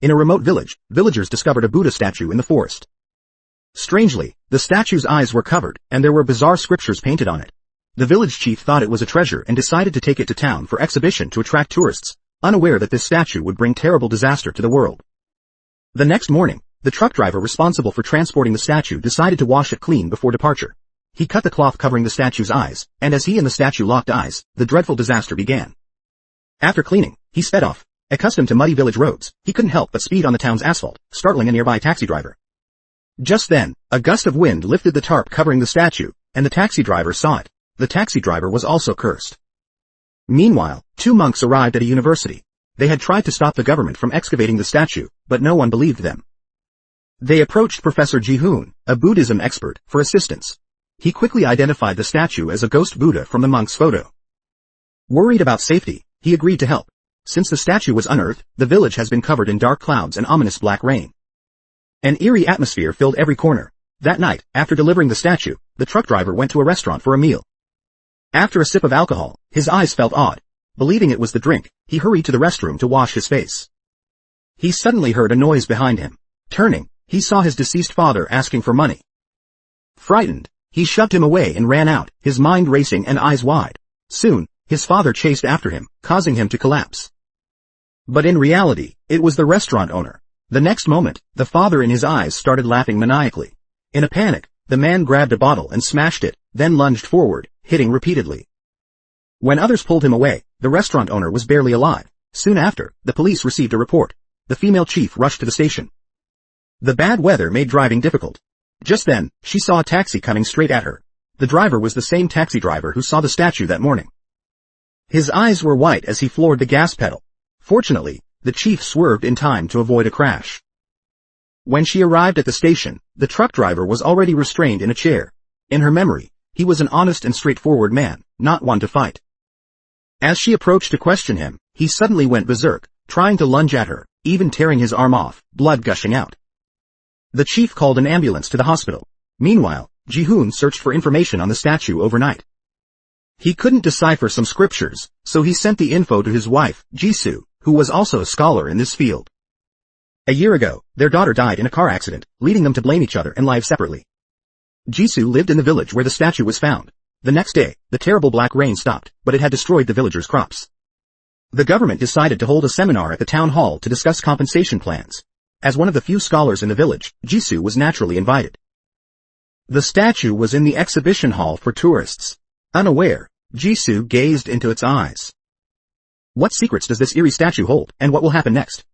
In a remote village, villagers discovered a Buddha statue in the forest. Strangely, the statue's eyes were covered, and there were bizarre scriptures painted on it. The village chief thought it was a treasure and decided to take it to town for exhibition to attract tourists, unaware that this statue would bring terrible disaster to the world. The next morning, the truck driver responsible for transporting the statue decided to wash it clean before departure. He cut the cloth covering the statue's eyes, and as he and the statue locked eyes, the dreadful disaster began. After cleaning, he sped off. Accustomed to muddy village roads, he couldn't help but speed on the town's asphalt, startling a nearby taxi driver. Just then, a gust of wind lifted the tarp covering the statue, and the taxi driver saw it. The taxi driver was also cursed. Meanwhile, 2 monks arrived at a university. They had tried to stop the government from excavating the statue, but no one believed them. They approached Professor Ji-hoon, a Buddhism expert, for assistance. He quickly identified the statue as a ghost Buddha from the monk's photo. Worried about safety, he agreed to help. Since the statue was unearthed, the village has been covered in dark clouds and ominous black rain. An eerie atmosphere filled every corner. That night, after delivering the statue, the truck driver went to a restaurant for a meal. After a sip of alcohol, his eyes felt odd. Believing it was the drink, he hurried to the restroom to wash his face. He suddenly heard a noise behind him. Turning, he saw his deceased father asking for money. Frightened, he shoved him away and ran out, his mind racing and eyes wide. Soon, his father chased after him, causing him to collapse. But in reality, it was the restaurant owner. The next moment, the father in his eyes started laughing maniacally. In a panic, the man grabbed a bottle and smashed it, then lunged forward, hitting repeatedly. When others pulled him away, the restaurant owner was barely alive. Soon after, the police received a report. The female chief rushed to the station. The bad weather made driving difficult. Just then, she saw a taxi coming straight at her. The driver was the same taxi driver who saw the statue that morning. His eyes were white as he floored the gas pedal. Fortunately, the chief swerved in time to avoid a crash. When she arrived at the station, the truck driver was already restrained in a chair. In her memory, he was an honest and straightforward man, not one to fight. As she approached to question him, he suddenly went berserk, trying to lunge at her, even tearing his arm off, blood gushing out. The chief called an ambulance to the hospital. Meanwhile, Ji-hoon searched for information on the statue overnight. He couldn't decipher some scriptures, so he sent the info to his wife, Jisoo, who was also a scholar in this field. A year ago, their daughter died in a car accident, leading them to blame each other and live separately. Jisoo lived in the village where the statue was found. The next day, the terrible black rain stopped, but it had destroyed the villagers' crops. The government decided to hold a seminar at the town hall to discuss compensation plans. As one of the few scholars in the village, Jisoo was naturally invited. The statue was in the exhibition hall for tourists. Unaware, Jisoo gazed into its eyes. What secrets does this eerie statue hold, and what will happen next?